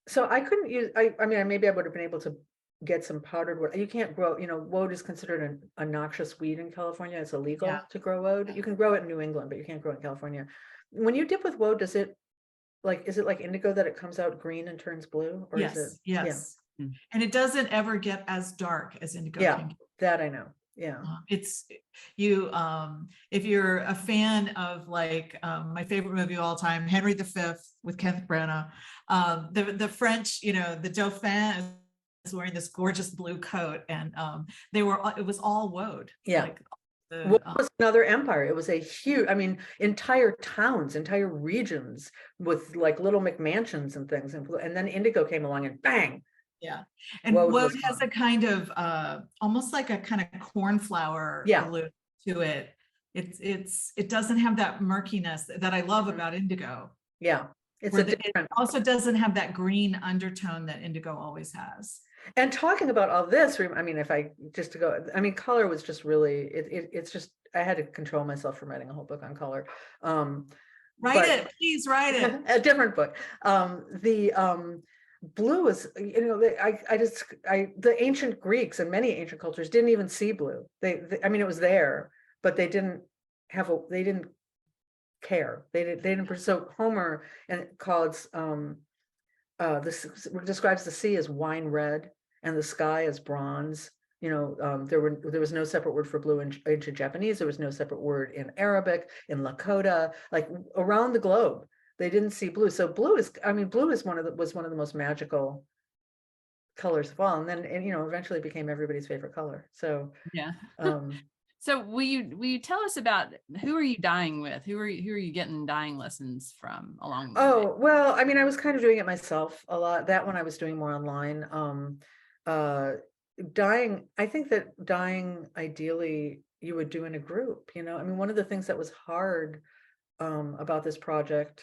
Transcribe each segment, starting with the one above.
So I couldn't use, I mean, maybe I would have been able to get some powdered wood. You can't grow, woad is considered a noxious weed in California. It's illegal to grow woad. You can grow it in New England, but you can't grow it in California. When you dip with woad, is it like indigo that it comes out green and turns blue? Or is it? Yes. Mm. And it doesn't ever get as dark as indigo can get. That I know. Yeah. It's you if you're a fan of like my favorite movie of all time, Henry V with Kenneth Branagh, the French, the Dauphin is wearing this gorgeous blue coat, and it was all woad. Yeah. Like What was another empire? It was a huge, entire towns, entire regions with like little McMansions and things, and then indigo came along and bang. Yeah, and woad has a kind of almost like a kind of cornflower look to it. It doesn't have that murkiness that I love about indigo. Yeah, it also doesn't have that green undertone that indigo always has. And talking about all this, color was just really, it's just, I had to control myself from writing a whole book on color. Please write it. A different book. Blue is, the ancient Greeks and many ancient cultures didn't even see blue. It was there, but they didn't care. They didn't. So Homer describes the sea as wine red and the sky as bronze. There was no separate word for blue in ancient Japanese. There was no separate word in Arabic, in Lakota, like around the globe. They didn't see blue. So blue is one of the most magical colors of all. And then, eventually became everybody's favorite color. So, yeah. So will you tell us about who are you dyeing with? Who are you getting dyeing lessons from along the way? Well, I was kind of doing it myself a lot. That one I was doing more online. Dyeing, I think that dyeing, ideally, you would do in a group, one of the things that was hard about this project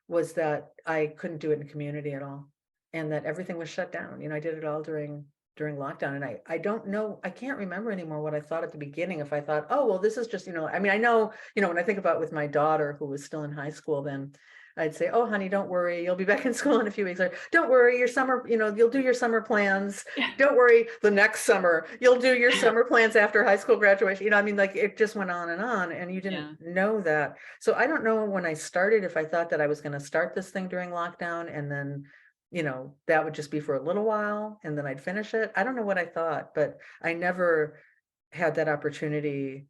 was that I couldn't do it in community at all, and that everything was shut down. I did it all during lockdown, and I don't know, I can't remember anymore what I thought at the beginning. If I thought, oh, well, this is just, I know, when I think about with my daughter who was still in high school, then I'd say, oh, honey, don't worry, you'll be back in school in a few weeks. Or don't worry, your summer, you'll do your summer plans. Don't worry, the next summer, you'll do your summer plans after high school graduation. It just went on, and you didn't know that. So I don't know when I started, if I thought that I was going to start this thing during lockdown, and then, that would just be for a little while, and then I'd finish it. I don't know what I thought, but I never had that opportunity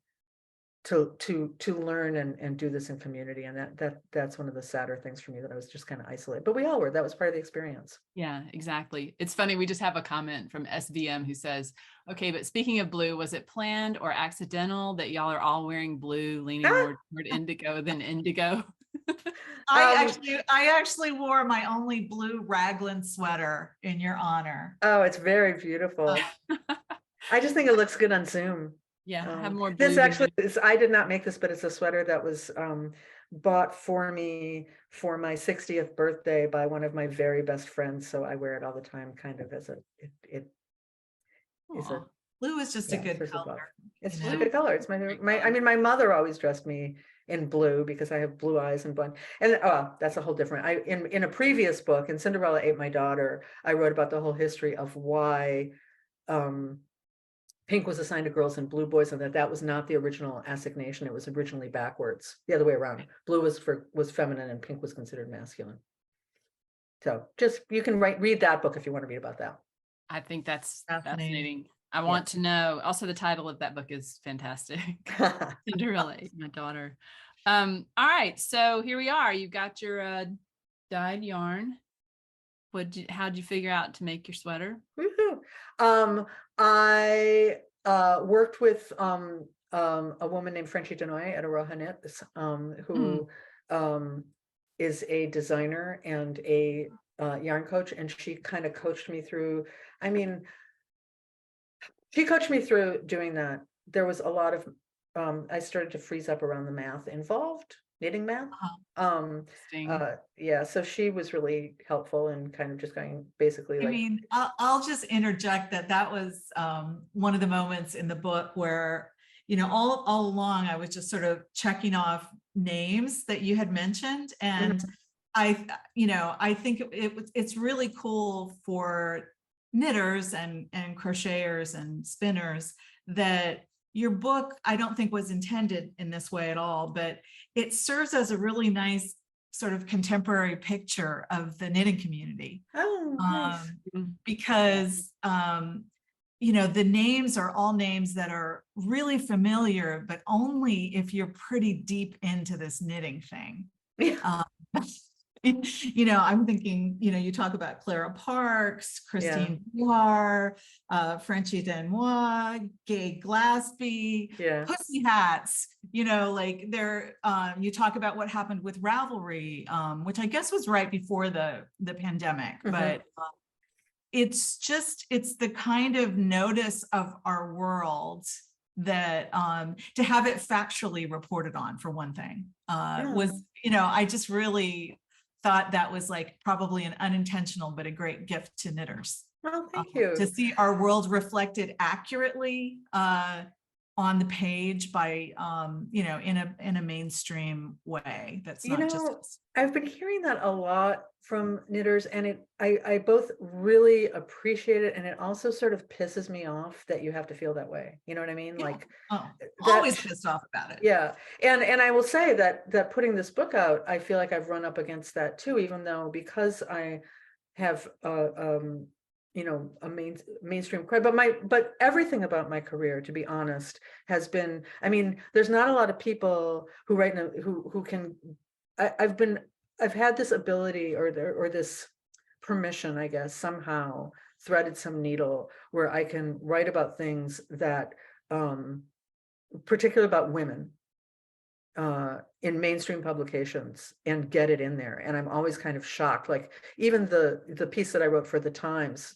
to learn and do this in community, and that's one of the sadder things for me, that I was just kind of isolated. But we all were. That was part of the experience. Yeah, exactly. It's funny, we just have a comment from SVM who says, okay, but speaking of blue, was it planned or accidental that y'all are all wearing blue, leaning more toward indigo than indigo? I actually wore my only blue raglan sweater in your honor. Oh, it's very beautiful. I just think it looks good on Zoom. Yeah, have more blue. This actually is, I did not make this, but it's a sweater that was bought for me for my 60th birthday by one of my very best friends. So I wear it all the time, kind of as blue is just a good color. It's just a good color. It's my mother always dressed me in blue because I have blue eyes and blonde. And that's a whole different. In a previous book, in Cinderella Ate My Daughter, I wrote about the whole history of why pink was assigned to girls and blue boys, and that was not the original assignation. It was originally backwards, the other way around. Blue was feminine and pink was considered masculine. So just, you can read that book if you want to read about that. I think that's fascinating. I want to know. Also, the title of that book is fantastic. Cinderella Ate My Daughter. All right, so here we are. You've got your dyed yarn. How'd you figure out to make your sweater? Woohoo! I worked with a woman named Frenchie Denoy at Aroha Knits, who is a designer and a yarn coach, and she kind of coached me through. She coached me through doing that. There was a lot of I started to freeze up around the math involved, knitting math. So she was really helpful in kind of just going basically I'll just interject that was one of the moments in the book where all along I was just sort of checking off names that you had mentioned, and I think it's really cool for knitters and crocheters and spinners that your book, I don't think was intended in this way at all, but it serves as a really nice sort of contemporary picture of the knitting community. Oh, nice. Because the names are all names that are really familiar, but only if you're pretty deep into this knitting thing. Yeah. I'm thinking, you talk about Clara Parks, Christine Bihar, Frenchie Denois, Gay Glaspie, Pussy Hats, like you talk about what happened with Ravelry, which I guess was right before the pandemic, but it's the kind of notice of our world that to have it factually reported on, for one thing, was, I just really thought that was like probably an unintentional but a great gift to knitters. Well, thank you. To see our world reflected accurately on the page by in a mainstream way. That's not just us. I've been hearing that a lot from knitters, and I both really appreciate it, and it also sort of pisses me off that you have to feel that way. You know what I mean? Like, always pissed off about it. Yeah. And I will say that putting this book out, I feel like I've run up against that too, even though, because I have a mainstream cred, but everything about my career, to be honest, has been, there's not a lot of people who who can, I've had this ability or this permission, I guess, somehow threaded some needle where I can write about things that, particularly about women, in mainstream publications, and get it in there. And I'm always kind of shocked. Like, even the piece that I wrote for the Times,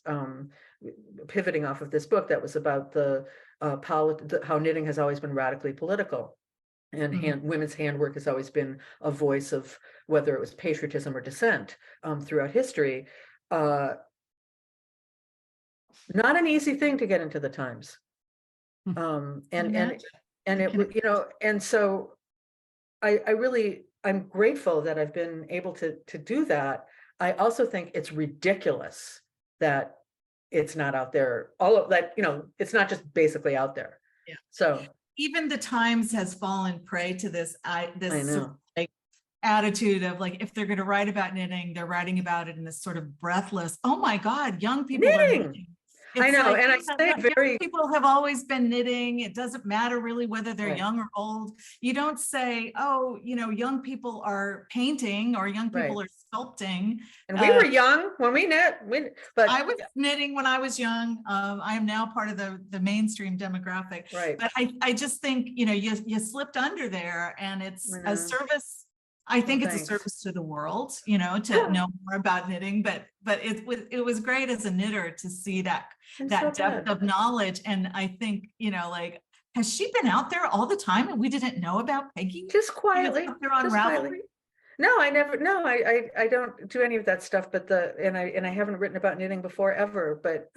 pivoting off of this book, that was about how knitting has always been radically political, and women's handwork has always been a voice of, whether it was patriotism or dissent, throughout history. Not an easy thing to get into the Times. And so I'm grateful that I've been able to do that. I also think it's ridiculous that it's not out there. All of that, it's not just basically out there. Yeah. So even the Times has fallen prey to this sort of like attitude of, like, if they're going to write about knitting, they're writing about it in this sort of breathless, oh my God, young people are knitting. I know, and I say very, people have always been knitting. It doesn't matter really whether they're young or old. You don't say, oh, young people are painting or young people are sculpting. And we were young when we knit. But I was knitting when I was young. I am now part of the mainstream demographic. Right. But I just think, you slipped under there, and it's a service. I think it's a service to the world, to know more about knitting, but it was great as a knitter to see that depth of knowledge. And I think, like, has she been out there all the time and we didn't know about Peggy? Just quietly. On Ravelry? No, I never. No, I don't do any of that stuff. But I haven't written about knitting before, ever. But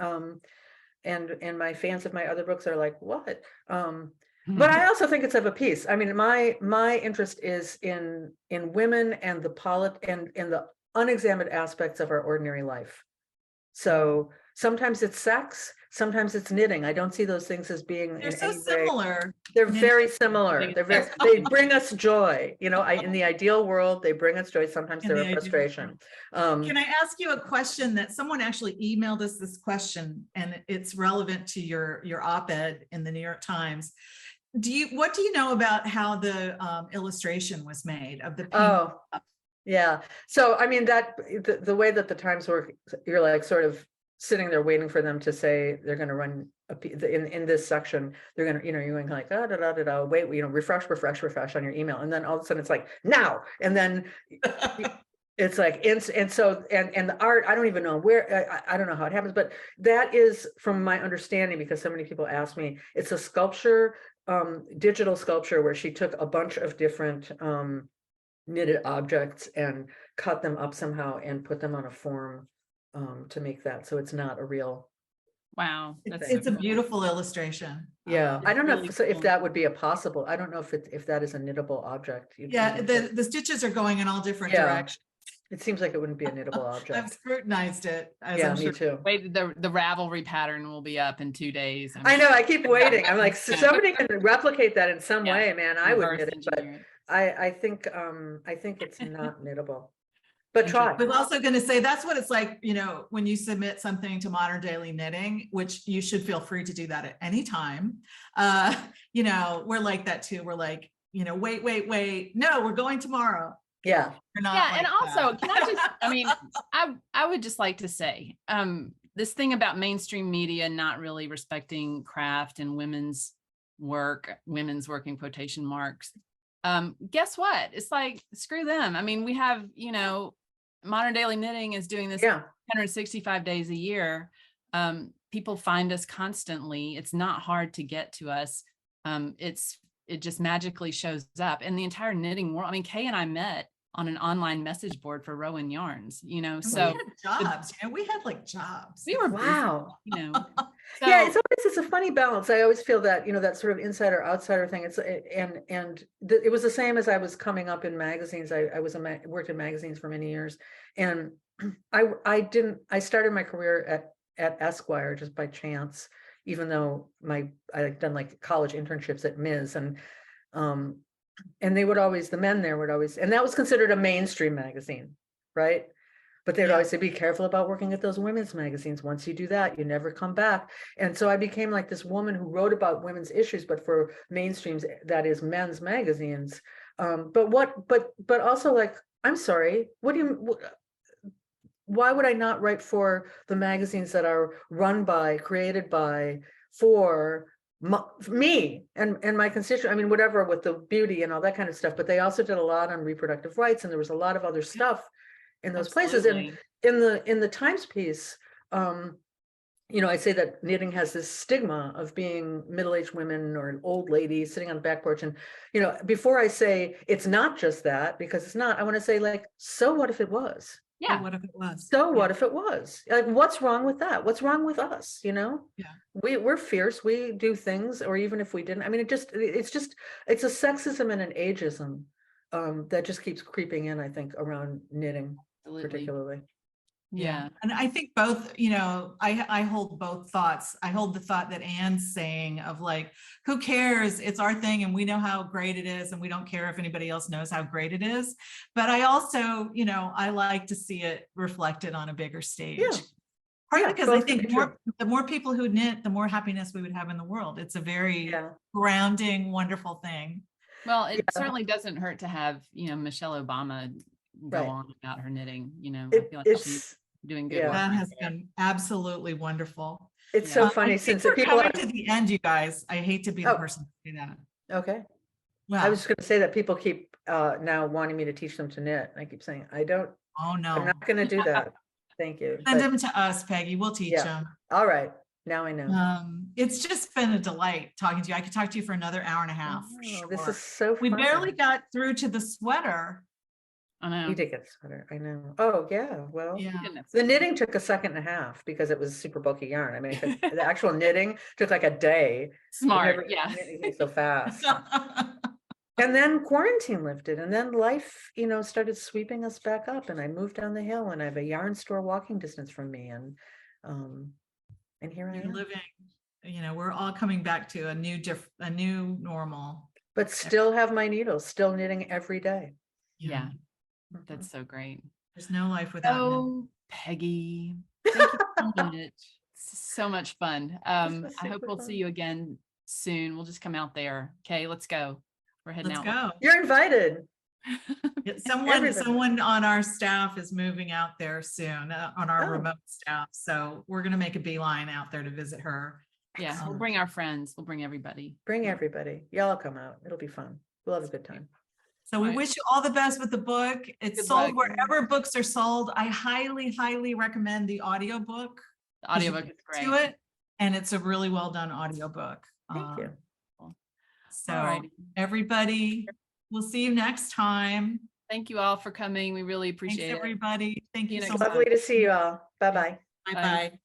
and my fans of my other books are like, what? But I also think it's of a piece. My interest is in women and the unexamined aspects of our ordinary life. So sometimes it's sex, sometimes it's knitting. I don't see those things as being. They're so similar. They're very similar. They bring us joy. In the ideal world, they bring us joy. Sometimes they're a frustration. Can I ask you a question that someone actually emailed us this question, and it's relevant to your op-ed in the New York Times. What do you know about how the illustration was made of the pink? Yeah. So, that the way that the Times work, you're like sort of sitting there waiting for them to say they're going to run in this section. They're going to, you're going like, wait, refresh on your email. And then all of a sudden it's like, now. And then it's like, and the art, I don't even know where, I don't know how it happens, but that is, from my understanding, because so many people ask me, it's a sculpture, digital sculpture, where she took a bunch of different knitted objects and cut them up somehow and put them on a form to make that. So it's not a real. Wow, it's a beautiful illustration. Yeah, I don't know if that would be a possible. I don't know if that is a knittable object. Yeah, the stitches are going in all different directions. It seems like it wouldn't be a knittable I've object. scrutinized it. As Yeah, I'm me sure. too. Wait, the Ravelry pattern will be up in 2 days. I know, I keep waiting. I'm like, Yeah. somebody can replicate that in some Yeah. way, man. I would Reverse knit it, but engineer it. I think it's not knittable. But try. I was also going to say that's what it's like, you know, when you submit something to Modern Daily Knitting, which you should feel free to do that at any time. You know, we're like that too. We're like, you know, wait. No, we're going tomorrow. Yeah. We're not Yeah, like and also, that. can I just, I mean, I would just like to say, this thing about mainstream media not really respecting craft and women's work in quotation marks. Guess what? It's like, screw them. I mean, we have, you know, Modern Daily Knitting is doing this 165 days a year. People find us constantly. It's not hard to get to us. It just magically shows up. And the entire knitting world, I mean, Kay and I met on an online message board for Rowan Yarns, you know, And so we had jobs, you know, we had like jobs. we were Wow. busy, you know. So, Yeah, it's a funny balance. I always feel that, you know, that sort of insider outsider thing. It was the same as I was coming up in magazines. I worked in magazines for many years, and I started my career at Esquire just by chance, even though I had done like college internships at Ms. And they would always, the men there would always, and that was considered a mainstream magazine, right? But they would always say, be careful about working at those women's magazines. Once you do that, you never come back. And so I became like this woman who wrote about women's issues, but for mainstreams, that is men's magazines. But also like, I'm sorry, why would I not write for the magazines that are run by, created by, for me and my constituent? I mean, whatever, with the beauty and all that kind of stuff, but they also did a lot on reproductive rights, and there was a lot of other stuff in those places. And in the Times piece, you know, I say that knitting has this stigma of being middle-aged women or an old lady sitting on the back porch. And, you know, before I say it's not just that, because it's not, I want to say, like, so what if it was? yeah, What if it was? So what if it was? Like, what's wrong with that? What's wrong with us? You know, we're fierce. We do things, or even if we didn't, I mean, it's a sexism and an ageism that just keeps creeping in, I think, around knitting. absolutely. Particularly. Yeah. And I think both, you know, I hold both thoughts. I hold the thought that Anne's saying of like, who cares? It's our thing and we know how great it is, and we don't care if anybody else knows how great it is. But I also, you know, I like to see it reflected on a bigger stage. Yeah. Partly because I both think can be true. the more people who knit, the more happiness we would have in the world. It's a very grounding, wonderful thing. Well, it certainly doesn't hurt to have, you know, Michelle Obama go Right. on about her knitting, you know. I feel like she's doing good work. That has been absolutely wonderful. It's so funny since we're people coming to the end, you guys. I hate to be the person to say that. Okay. Well, I was just going to say that people keep now wanting me to teach them to knit. I keep saying, I don't. oh no, I'm not going to do that. Thank you. send But- them to us, Peggy. We'll teach them. all right. Now I know. It's just been a delight talking to you. I could talk to you for another hour and a half. Oh, this is so fun. We barely got through to the sweater. I know. You did get a sweater. I know. Oh yeah. Well, Yeah. the knitting took a second and a half because it was super bulky yarn. I mean, the actual knitting took like a day. Smart. Yeah. Anything so fast. And then quarantine lifted, and then life, you know, started sweeping us back up. And I moved down the hill, and I have a yarn store walking distance from me, and here I You're am. living, you know, we're all coming back to a new normal. But still have my needles, still knitting every day. Yeah. That's so great. There's no life without knitting. Oh, Peggy. Thank you for doing it. So much fun. I hope we'll see you again soon. We'll just come out there. Okay, let's go. We're heading Let's out. go. You're invited. Yeah, Everybody. someone on our staff is moving out there soon, on our Oh. remote staff. So we're going to make a beeline out there to visit her. Yeah, we'll bring our friends. We'll bring everybody. Bring everybody. Y'all come out. It'll be fun. We'll have a good time. So we Right. wish you all the best with the book. It's Good sold luck. wherever books are sold. I highly recommend the audiobook. The audiobook is great. To it, and it's a really well done audiobook. Thank you. So Alrighty. everybody, we'll see you next time. Thank you all for coming. We really appreciate Thanks it. everybody. Thank you See you so next much. time. Lovely to see you all. Bye-bye. Bye-bye.